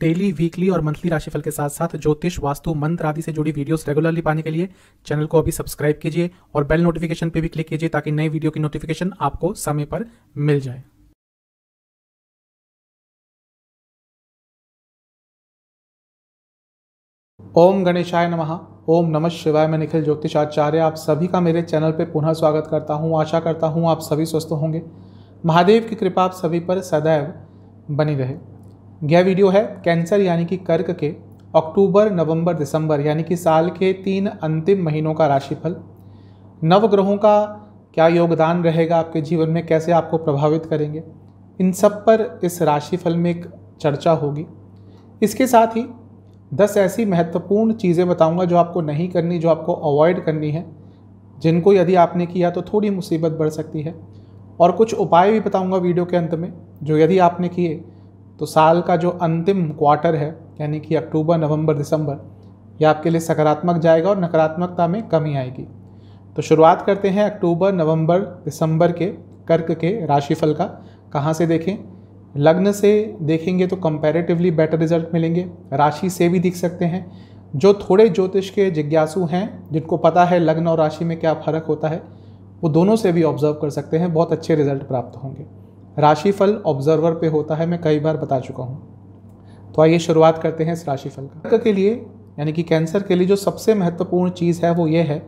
Daily, weekly और monthly राशिफल के साथ साथ ज्योतिष, वास्तु, मंत्र आदि से जुड़ी वीडियोस रेगुलरली पाने के लिए चैनल को अभी सब्सक्राइब कीजिए और बेल नोटिफिकेशन पे भी क्लिक कीजिए ताकि नई वीडियो की नोटिफिकेशन आपको समय पर मिल जाए। ओम गणेशाय नमः। ओम नमः शिवाय। मैं निखिल ज्योतिषाचार्य आप सभी का मेरे चैनल पे पुनः स्वागत करता हूँ। आशा करता हूँ आप सभी स्वस्थ होंगे। महादेव की कृपा आप सभी पर सदैव बनी रहे। यह वीडियो है कैंसर यानी कि कर्क के अक्टूबर, नवंबर, दिसंबर यानी कि साल के 3 अंतिम महीनों का राशिफल। नवग्रहों का क्या योगदान रहेगा आपके जीवन में, कैसे आपको प्रभावित करेंगे, इन सब पर इस राशिफल में एक चर्चा होगी। इसके साथ ही 10 ऐसी महत्वपूर्ण चीज़ें बताऊंगा जो आपको नहीं करनी, जो आपको अवॉइड करनी है, जिनको यदि आपने किया तो थोड़ी मुसीबत बढ़ सकती है। और कुछ उपाय भी बताऊंगा वीडियो के अंत में, जो यदि आपने किए तो साल का जो अंतिम क्वार्टर है यानी कि अक्टूबर, नवंबर, दिसंबर, यह आपके लिए सकारात्मक जाएगा और नकारात्मकता में कमी आएगी। तो शुरुआत करते हैं अक्टूबर, नवंबर, दिसंबर के कर्क के राशिफल का। कहाँ से देखें? लग्न से देखेंगे तो कंपैरेटिवली बेटर रिजल्ट मिलेंगे। राशि से भी दिख सकते हैं। जो थोड़े ज्योतिष के जिज्ञासु हैं, जिनको पता है लग्न और राशि में क्या फ़र्क होता है, वो दोनों से भी ऑब्जर्व कर सकते हैं। बहुत अच्छे रिजल्ट प्राप्त होंगे। राशिफल ऑब्जर्वर पे होता है, मैं कई बार बता चुका हूँ। तो आइए शुरुआत करते हैं इस राशिफल का। कर्क के लिए यानी कि कैंसर के लिए जो सबसे महत्वपूर्ण चीज़ है वो ये है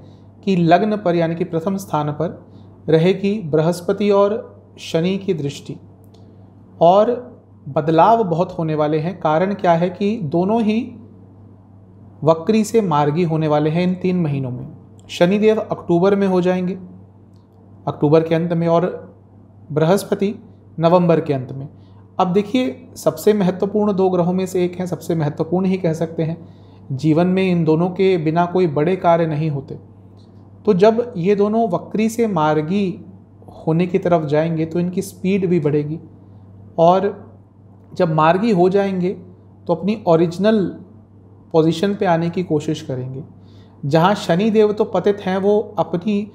कि लग्न पर यानी कि प्रथम स्थान पर रहेगी बृहस्पति और शनि की दृष्टि, और बदलाव बहुत होने वाले हैं। कारण क्या है कि दोनों ही वक्री से मार्गी होने वाले हैं इन 3 महीनों में। शनिदेव अक्टूबर में हो जाएंगे, अक्टूबर के अंत में, और बृहस्पति नवंबर के अंत में। अब देखिए, सबसे महत्वपूर्ण 2 ग्रहों में से एक है, सबसे महत्वपूर्ण ही कह सकते हैं। जीवन में इन दोनों के बिना कोई बड़े कार्य नहीं होते। तो जब ये दोनों वक्री से मार्गी होने की तरफ जाएंगे तो इनकी स्पीड भी बढ़ेगी, और जब मार्गी हो जाएंगे तो अपनी ओरिजिनल पोजीशन पे आने की कोशिश करेंगे। जहाँ शनि देव तो पतित हैं, वो अपनी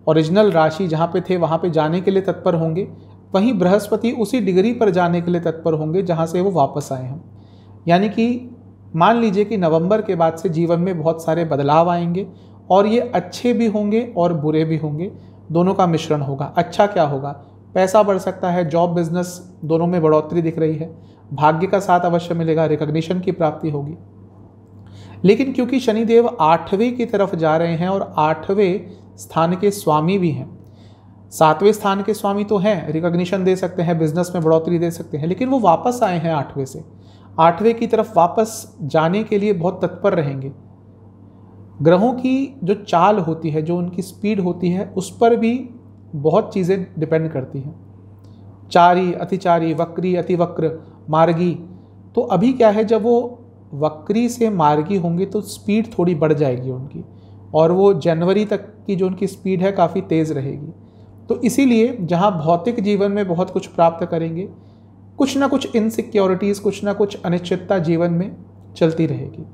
ओरिजिनल राशि जहाँ पे थे वहाँ पे जाने के लिए तत्पर होंगे। वहीं बृहस्पति उसी डिग्री पर जाने के लिए तत्पर होंगे जहाँ से वो वापस आए हैं। यानी कि मान लीजिए कि नवंबर के बाद से जीवन में बहुत सारे बदलाव आएंगे, और ये अच्छे भी होंगे और बुरे भी होंगे, दोनों का मिश्रण होगा। अच्छा क्या होगा? पैसा बढ़ सकता है, जॉब, बिजनेस दोनों में बढ़ोतरी दिख रही है। भाग्य का साथ अवश्य मिलेगा, रिकॉग्निशन की प्राप्ति होगी। लेकिन क्योंकि शनिदेव 8वें की तरफ जा रहे हैं और 8वें स्थान के स्वामी भी हैं, 7वें स्थान के स्वामी तो हैं, रिकॉग्निशन दे सकते हैं, बिजनेस में बढ़ोतरी दे सकते हैं, लेकिन वो वापस आए हैं 8वें से। 8वें की तरफ वापस जाने के लिए बहुत तत्पर रहेंगे। ग्रहों की जो चाल होती है, जो उनकी स्पीड होती है, उस पर भी बहुत चीज़ें डिपेंड करती हैं। चारी, अतिचारी, वक्री, अतिवक्र, मार्गी। तो अभी क्या है, जब वो वक्री से मार्गी होंगे तो स्पीड थोड़ी बढ़ जाएगी उनकी, और वो जनवरी तक की जो उनकी स्पीड है काफ़ी तेज़ रहेगी। तो इसीलिए जहाँ भौतिक जीवन में बहुत कुछ प्राप्त करेंगे, कुछ ना कुछ इनसिक्योरिटीज़, कुछ ना कुछ अनिश्चितता जीवन में चलती रहेगी।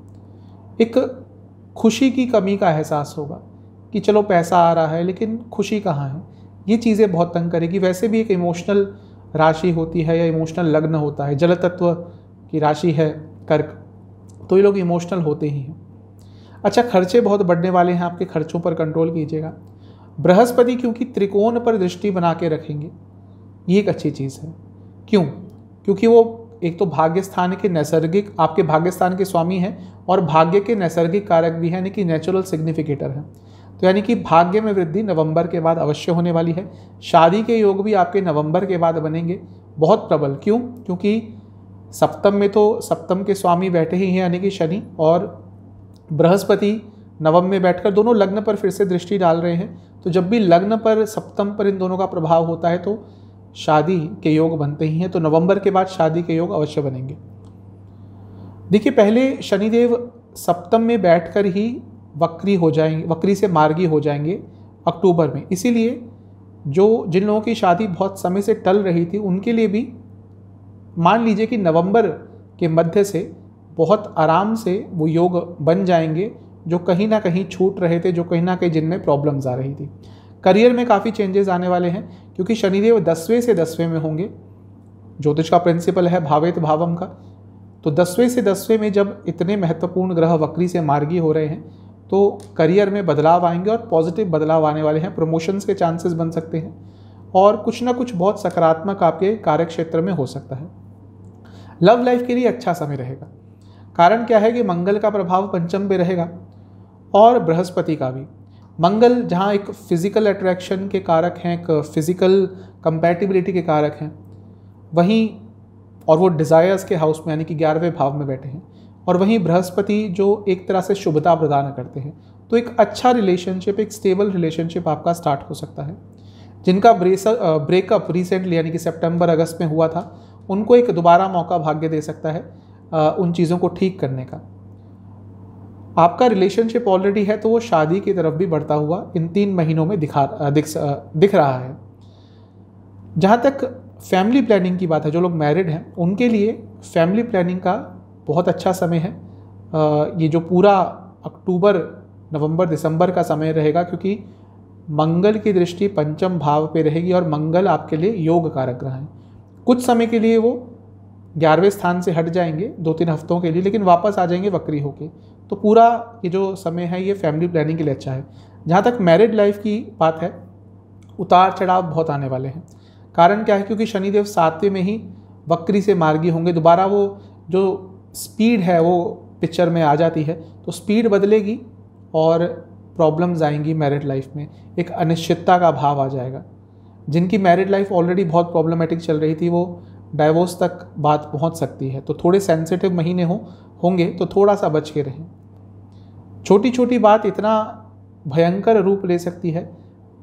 एक खुशी की कमी का एहसास होगा कि चलो पैसा आ रहा है लेकिन खुशी कहाँ है, ये चीज़ें बहुत तंग करेगी। वैसे भी एक इमोशनल राशि होती है या इमोशनल लग्न होता है, जल तत्व की राशि है कर्क, तो ये लोग इमोशनल होते ही हैं। अच्छा, खर्चे बहुत बढ़ने वाले हैं, आपके खर्चों पर कंट्रोल कीजिएगा। बृहस्पति क्योंकि त्रिकोण पर दृष्टि बना के रखेंगे, ये एक अच्छी चीज़ है। क्यों? क्योंकि वो एक तो भाग्य स्थान के नैसर्गिक, आपके भाग्य स्थान के स्वामी हैं, और भाग्य के नैसर्गिक कारक भी हैं, यानी कि नेचुरल सिग्निफिकेटर हैं। तो यानी कि भाग्य में वृद्धि नवंबर के बाद अवश्य होने वाली है। शादी के योग भी आपके नवंबर के बाद बनेंगे, बहुत प्रबल। क्यों? क्योंकि सप्तम में तो सप्तम के स्वामी बैठे ही हैं, यानी कि शनि, और बृहस्पति नवम में बैठकर दोनों लग्न पर फिर से दृष्टि डाल रहे हैं। तो जब भी लग्न पर, सप्तम पर इन दोनों का प्रभाव होता है तो शादी के योग बनते ही हैं। तो नवंबर के बाद शादी के योग अवश्य बनेंगे। देखिए, पहले शनिदेव सप्तम में बैठकर ही वक्री हो जाएंगे, वक्री से मार्गी हो जाएंगे अक्टूबर में। इसीलिए जिन लोगों की शादी बहुत समय से टल रही थी, उनके लिए भी मान लीजिए कि नवंबर के मध्य से बहुत आराम से वो योग बन जाएंगे, जो कहीं ना कहीं छूट रहे थे, जो कहीं ना कहीं जिनमें प्रॉब्लम्स आ रही थी। करियर में काफ़ी चेंजेस आने वाले हैं, क्योंकि शनिदेव 10वें से 10वें में होंगे। ज्योतिष का प्रिंसिपल है भावेत भावम का। तो 10वें से 10वें में जब इतने महत्वपूर्ण ग्रह वक्री से मार्गी हो रहे हैं तो करियर में बदलाव आएंगे और पॉजिटिव बदलाव आने वाले हैं। प्रमोशंस के चांसेस बन सकते हैं और कुछ ना कुछ बहुत सकारात्मक आपके कार्य क्षेत्र में हो सकता है। लव लाइफ के लिए अच्छा समय रहेगा। कारण क्या है कि मंगल का प्रभाव पंचम पे रहेगा और बृहस्पति का भी। मंगल जहाँ एक फिजिकल अट्रैक्शन के कारक हैं, एक फिजिकल कंपैटिबिलिटी के कारक हैं, वहीं और वो डिज़ायर्स के हाउस में यानी कि 11वें भाव में बैठे हैं, और वहीं बृहस्पति जो एक तरह से शुभता प्रदान करते हैं। तो एक अच्छा रिलेशनशिप, एक स्टेबल रिलेशनशिप आपका स्टार्ट हो सकता है। जिनका ब्रेकअप रिसेंटली यानी कि सितंबर अगस्त में हुआ था, उनको एक दोबारा मौका भाग्य दे सकता है उन चीज़ों को ठीक करने का। आपका रिलेशनशिप ऑलरेडी है तो वो शादी की तरफ भी बढ़ता हुआ इन 3 महीनों में दिख रहा है। जहाँ तक फैमिली प्लानिंग की बात है, जो लोग मैरिड हैं उनके लिए फैमिली प्लानिंग का बहुत अच्छा समय है। ये जो पूरा अक्टूबर, नवंबर, दिसंबर का समय रहेगा, क्योंकि मंगल की दृष्टि पंचम भाव पे रहेगी और मंगल आपके लिए योग कारक ग्रह है। कुछ समय के लिए वो 11वें स्थान से हट जाएंगे 2-3 हफ्तों के लिए, लेकिन वापस आ जाएंगे वक्री होके। तो पूरा ये जो समय है ये फैमिली प्लानिंग के लिए अच्छा है। जहाँ तक मैरिड लाइफ की बात है, उतार चढ़ाव बहुत आने वाले हैं। कारण क्या है, क्योंकि शनिदेव 7वें में ही वक्री से मार्गी होंगे। दोबारा वो जो स्पीड है वो पिक्चर में आ जाती है, तो स्पीड बदलेगी और प्रॉब्लम्स आएंगी मैरिड लाइफ में। एक अनिश्चितता का भाव आ जाएगा। जिनकी मैरिड लाइफ ऑलरेडी बहुत प्रॉब्लमेटिक चल रही थी, वो डाइवोर्स तक बात पहुंच सकती है। तो थोड़े सेंसिटिव महीने होंगे तो थोड़ा सा बच के रहें। छोटी छोटी बात इतना भयंकर रूप ले सकती है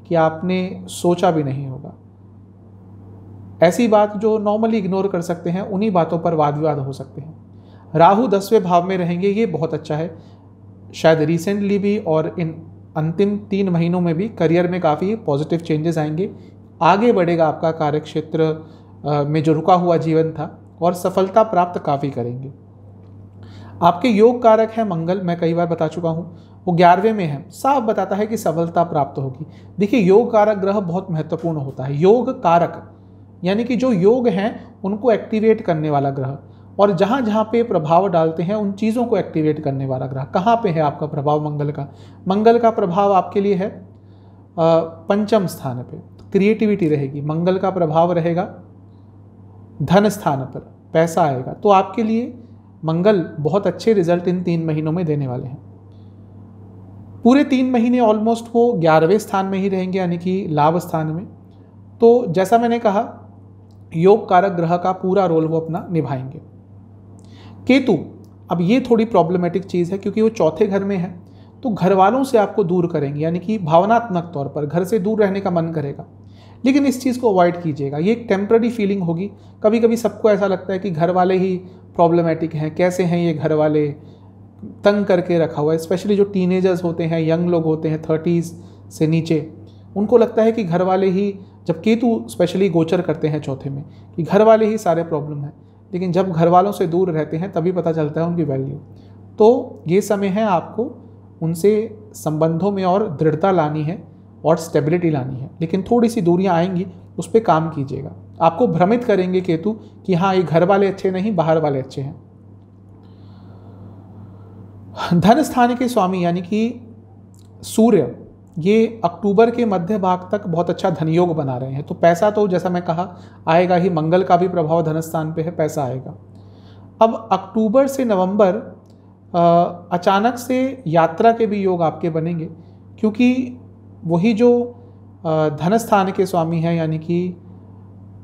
कि आपने सोचा भी नहीं होगा। ऐसी बात जो नॉर्मली इग्नोर कर सकते हैं, उन्हीं बातों पर वाद विवाद हो सकते हैं। राहु 10वें भाव में रहेंगे, ये बहुत अच्छा है। शायद रिसेंटली भी और इन अंतिम 3 महीनों में भी करियर में काफ़ी पॉजिटिव चेंजेस आएंगे। आगे बढ़ेगा आपका कार्यक्षेत्र में जो रुका हुआ जीवन था, और सफलता प्राप्त काफ़ी करेंगे। आपके योग कारक है मंगल, मैं कई बार बता चुका हूँ, वो 11वें में है। साफ बताता है कि सफलता प्राप्त होगी। देखिए, योग कारक ग्रह बहुत महत्वपूर्ण होता है। योग कारक यानी कि जो योग हैं उनको एक्टिवेट करने वाला ग्रह, और जहाँ जहाँ पे प्रभाव डालते हैं उन चीज़ों को एक्टिवेट करने वाला ग्रह। कहाँ पे है आपका प्रभाव मंगल का? मंगल का प्रभाव आपके लिए है पंचम स्थान पे, क्रिएटिविटी रहेगी। मंगल का प्रभाव रहेगा धन स्थान पर, पैसा आएगा। तो आपके लिए मंगल बहुत अच्छे रिजल्ट इन 3 महीनों में देने वाले हैं। पूरे 3 महीने ऑलमोस्ट वो 11वें स्थान में ही रहेंगे, यानी कि लाभ स्थान में। तो जैसा मैंने कहा, योग कारक ग्रह का पूरा रोल वो अपना निभाएंगे। केतु, अब ये थोड़ी प्रॉब्लमेटिक चीज़ है, क्योंकि वो 4थे घर में है, तो घर वालों से आपको दूर करेंगे, यानी कि भावनात्मक तौर पर घर से दूर रहने का मन करेगा। लेकिन इस चीज़ को अवॉइड कीजिएगा। ये एक टेम्पररी फीलिंग होगी। कभी कभी सबको ऐसा लगता है कि घर वाले ही प्रॉब्लमेटिक हैं, कैसे हैं ये घर वाले, तंग करके रखा हुआ है। स्पेशली जो टीनेजर्स होते हैं, यंग लोग होते हैं 30s से नीचे, उनको लगता है कि घर वाले ही, जब केतु स्पेशली गोचर करते हैं 4थे में, कि घर वाले ही सारे प्रॉब्लम हैं। लेकिन जब घर वालों से दूर रहते हैं तभी पता चलता है उनकी वैल्यू। तो ये समय है आपको उनसे संबंधों में और दृढ़ता लानी है और स्टेबिलिटी लानी है। लेकिन थोड़ी सी दूरियां आएंगी, उस पर काम कीजिएगा। आपको भ्रमित करेंगे केतु कि हाँ, ये घर वाले अच्छे नहीं, बाहर वाले अच्छे हैं। धन स्थान के स्वामी यानी कि सूर्य, ये अक्टूबर के मध्य भाग तक बहुत अच्छा धन योग बना रहे हैं। तो पैसा तो जैसा मैं कहा आएगा ही। मंगल का भी प्रभाव धन स्थान पे है, पैसा आएगा। अब अक्टूबर से नवंबर अचानक से यात्रा के भी योग आपके बनेंगे, क्योंकि वही जो धन स्थान के स्वामी हैं यानी कि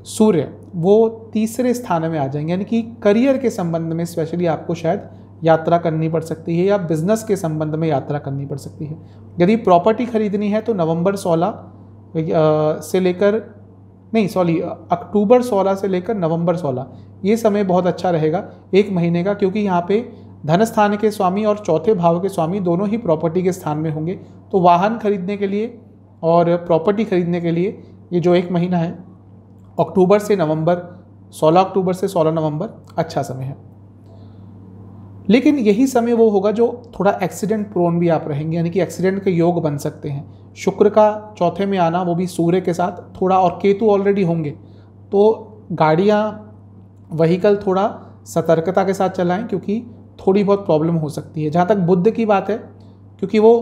सूर्य, वो 3रे स्थान में आ जाएंगे। यानी कि करियर के संबंध में स्पेशली आपको शायद यात्रा करनी पड़ सकती है, या बिजनेस के संबंध में यात्रा करनी पड़ सकती है। यदि प्रॉपर्टी खरीदनी है तो अक्टूबर 16 से लेकर नवंबर 16 ये समय बहुत अच्छा रहेगा 1 महीने का, क्योंकि यहाँ पे धन स्थान के स्वामी और 4थे भाव के स्वामी दोनों ही प्रॉपर्टी के स्थान में होंगे। तो वाहन खरीदने के लिए और प्रॉपर्टी खरीदने के लिए ये जो 1 महीना है, अक्टूबर से नवंबर, 16 अक्टूबर से 16 नवंबर अच्छा समय है। लेकिन यही समय वो होगा जो थोड़ा एक्सीडेंट प्रोन भी आप रहेंगे, यानी कि एक्सीडेंट के योग बन सकते हैं। शुक्र का 4थे में आना, वो भी सूर्य के साथ थोड़ा, और केतु ऑलरेडी होंगे, तो गाड़ियाँ, व्हीकल थोड़ा सतर्कता के साथ चलाएं क्योंकि थोड़ी बहुत प्रॉब्लम हो सकती है। जहाँ तक बुध की बात है, क्योंकि वो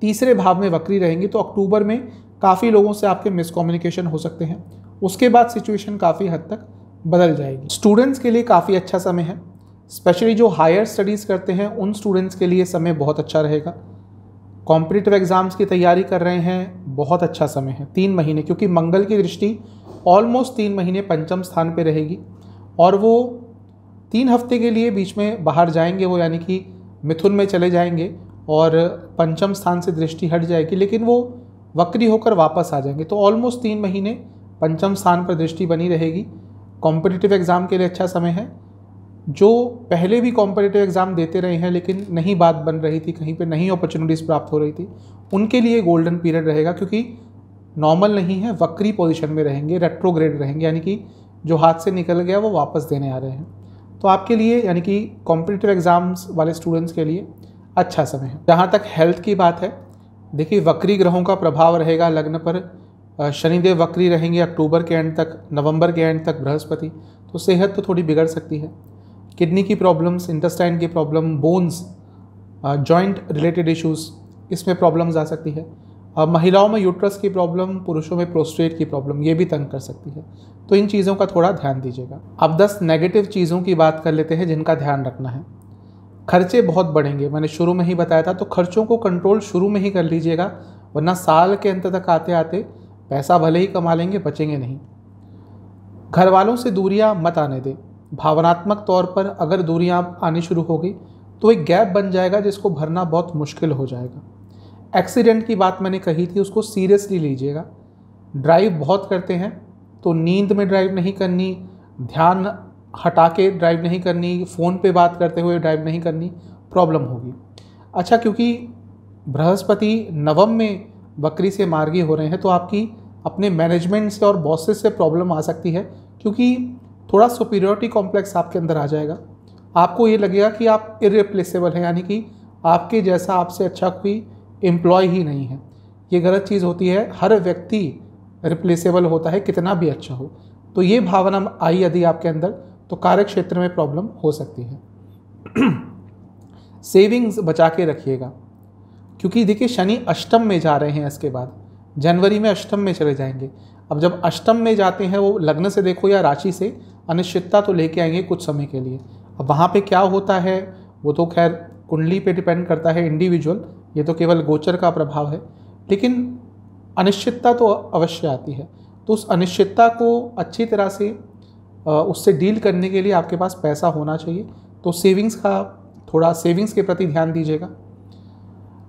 तीसरे भाव में वक्री रहेंगी तो अक्टूबर में काफ़ी लोगों से आपके मिसकम्युनिकेशन हो सकते हैं। उसके बाद सिचुएशन काफ़ी हद तक बदल जाएगी। स्टूडेंट्स के लिए काफ़ी अच्छा समय है, स्पेशली जो हायर स्टडीज़ करते हैं उन स्टूडेंट्स के लिए समय बहुत अच्छा रहेगा। कॉम्पिटिटिव एग्ज़ाम्स की तैयारी कर रहे हैं, बहुत अच्छा समय है 3 महीने, क्योंकि मंगल की दृष्टि ऑलमोस्ट 3 महीने पंचम स्थान पे रहेगी और वो 3 हफ्ते के लिए बीच में बाहर जाएंगे, वो यानी कि मिथुन में चले जाएंगे और पंचम स्थान से दृष्टि हट जाएगी, लेकिन वो वक्री होकर वापस आ जाएंगे। तो ऑलमोस्ट 3 महीने पंचम स्थान पर दृष्टि बनी रहेगी। कॉम्पिटिटिव एग्ज़ाम के लिए अच्छा समय है। जो पहले भी कॉम्पिटिटिव एग्ज़ाम देते रहे हैं लेकिन नहीं बात बन रही थी, कहीं पे नहीं अपॉर्चुनिटीज़ प्राप्त हो रही थी, उनके लिए गोल्डन पीरियड रहेगा, क्योंकि नॉर्मल नहीं है, वक्री पोजीशन में रहेंगे, रेट्रोग्रेड रहेंगे, यानी कि जो हाथ से निकल गया वो वापस देने आ रहे हैं। तो आपके लिए यानी कि कॉम्पिटिटिव एग्ज़ाम्स वाले स्टूडेंट्स के लिए अच्छा समय है। जहाँ तक हेल्थ की बात है, देखिए वक्री ग्रहों का प्रभाव रहेगा लग्न पर। शनिदेव वक्री रहेंगे अक्टूबर के एंड तक, नवंबर के एंड तक बृहस्पति, तो सेहत तो थोड़ी बिगड़ सकती है। किडनी की प्रॉब्लम्स, इंटेस्टाइन की problem, bones, joint related issues, इसमें प्रॉब्लम्स आ सकती है। महिलाओं में यूट्रस की प्रॉब्लम, पुरुषों में प्रोस्टेट की प्रॉब्लम, ये भी तंग कर सकती है। तो इन चीज़ों का थोड़ा ध्यान दीजिएगा। अब 10 नेगेटिव चीज़ों की बात कर लेते हैं जिनका ध्यान रखना है। खर्चे बहुत बढ़ेंगे, मैंने शुरू में ही बताया था, तो खर्चों को कंट्रोल शुरू में ही कर लीजिएगा, वरना साल के अंत तक आते आते पैसा भले ही कमा लेंगे, बचेंगे नहीं। घर वालों से दूरियां मत आने दें। भावनात्मक तौर पर अगर दूरियां आनी शुरू हो गई तो एक गैप बन जाएगा जिसको भरना बहुत मुश्किल हो जाएगा। एक्सीडेंट की बात मैंने कही थी, उसको सीरियसली लीजिएगा। ड्राइव बहुत करते हैं तो नींद में ड्राइव नहीं करनी, ध्यान हटा के ड्राइव नहीं करनी, फ़ोन पे बात करते हुए ड्राइव नहीं करनी, प्रॉब्लम होगी। अच्छा, क्योंकि बृहस्पति नवम में वक्री से मार्गी हो रहे हैं तो आपकी अपने मैनेजमेंट से और बॉसेस से प्रॉब्लम आ सकती है, क्योंकि थोड़ा सुपीरियरिटी कॉम्प्लेक्स आपके अंदर आ जाएगा। आपको ये लगेगा कि आप इररिप्लेसेबल हैं, यानी कि आपके जैसा, आपसे अच्छा कोई एम्प्लॉय ही नहीं है। ये गलत चीज़ होती है, हर व्यक्ति रिप्लेसेबल होता है कितना भी अच्छा हो। तो ये भावना आई यदि आपके अंदर तो कार्य क्षेत्र में प्रॉब्लम हो सकती है। सेविंग्स बचा के रखिएगा, क्योंकि देखिए शनि अष्टम में जा रहे हैं, इसके बाद जनवरी में अष्टम में चले जाएंगे। अब जब अष्टम में जाते हैं, वो लग्न से देखो या राशि से, अनिश्चितता तो लेके आएंगे कुछ समय के लिए। अब वहाँ पे क्या होता है वो तो खैर कुंडली पे डिपेंड करता है, इंडिविजुअल, ये तो केवल गोचर का प्रभाव है, लेकिन अनिश्चितता तो अवश्य आती है। तो उस अनिश्चितता को अच्छी तरह से उससे डील करने के लिए आपके पास पैसा होना चाहिए। तो सेविंग्स का, थोड़ा सेविंग्स के प्रति ध्यान दीजिएगा।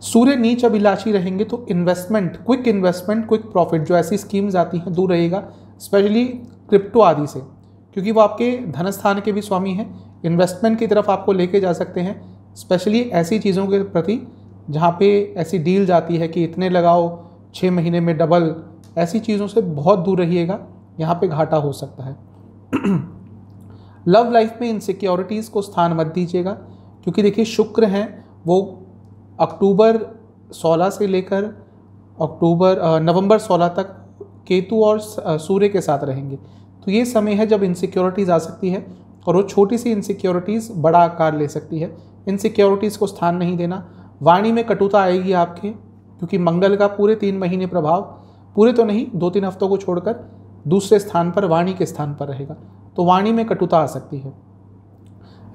सूर्य नीच अभिलाषी रहेंगे तो इन्वेस्टमेंट, क्विक प्रॉफिट, जो ऐसी स्कीम्स आती हैं दूर रहिएगा, स्पेशली क्रिप्टो आदि से, क्योंकि वो आपके धन स्थान के भी स्वामी हैं, इन्वेस्टमेंट की तरफ आपको लेके जा सकते हैं। स्पेशली ऐसी चीज़ों के प्रति जहाँ पे ऐसी डील जाती है कि इतने लगाओ 6 महीने में डबल, ऐसी चीज़ों से बहुत दूर रहिएगा, यहाँ पे घाटा हो सकता है। लव लाइफ में इनसिक्योरिटीज़ को स्थान मत दीजिएगा, क्योंकि देखिए शुक्र हैं वो अक्टूबर 16 से लेकर नवंबर 16 तक केतु और सूर्य के साथ रहेंगे। तो ये समय है जब इनसिक्योरिटीज़ आ सकती है, और वो छोटी सी इनसिक्योरिटीज़ बड़ा आकार ले सकती है। इनसिक्योरिटीज़ को स्थान नहीं देना। वाणी में कटुता आएगी आपके, क्योंकि मंगल का पूरे 3 महीने प्रभाव, पूरे तो नहीं, 2-3 हफ्तों को छोड़कर दूसरे स्थान पर, वाणी के स्थान पर रहेगा, तो वाणी में कटुता आ सकती है।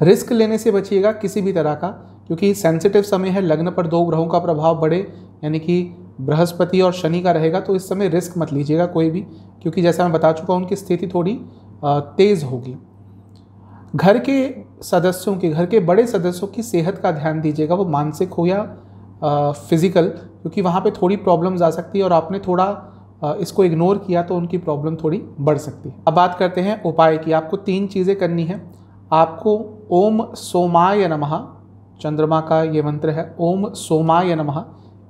रिस्क लेने से बचिएगा किसी भी तरह का, क्योंकि सेंसिटिव समय है। लग्न पर 2 ग्रहों का प्रभाव बढ़े, यानी कि बृहस्पति और शनि का रहेगा, तो इस समय रिस्क मत लीजिएगा कोई भी, क्योंकि जैसा मैं बता चुका हूँ उनकी स्थिति थोड़ी तेज़ होगी। घर के सदस्यों की, घर के बड़े सदस्यों की सेहत का ध्यान दीजिएगा, वो मानसिक हो या फिजिकल, क्योंकि वहाँ पे थोड़ी प्रॉब्लम्स आ सकती है और आपने थोड़ा इसको इग्नोर किया तो उनकी प्रॉब्लम थोड़ी बढ़ सकती है। अब बात करते हैं उपाय की। आपको 3 चीज़ें करनी है। आपको ओम सोमाय नमः, चंद्रमा का ये मंत्र है, ओम सोमाय नमः,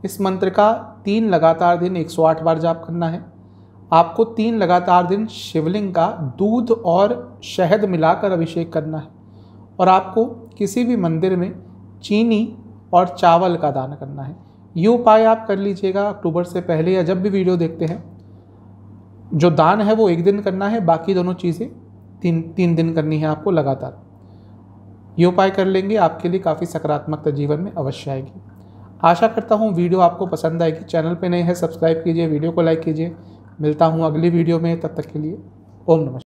इस मंत्र का 3 लगातार दिन 108 बार जाप करना है। आपको 3 लगातार दिन शिवलिंग का दूध और शहद मिलाकर अभिषेक करना है, और आपको किसी भी मंदिर में चीनी और चावल का दान करना है। ये उपाय आप कर लीजिएगा अक्टूबर से पहले, या जब भी वीडियो देखते हैं। जो दान है वो 1 दिन करना है, बाकी दोनों चीज़ें 3 दिन करनी है आपको लगातार। ये उपाय कर लेंगे, आपके लिए काफ़ी सकारात्मकता जीवन में अवश्य आएगी। आशा करता हूँ वीडियो आपको पसंद आएगी। चैनल पे नए हैं, सब्सक्राइब कीजिए, वीडियो को लाइक कीजिए। मिलता हूँ अगली वीडियो में, तब तक के लिए ओम नमः।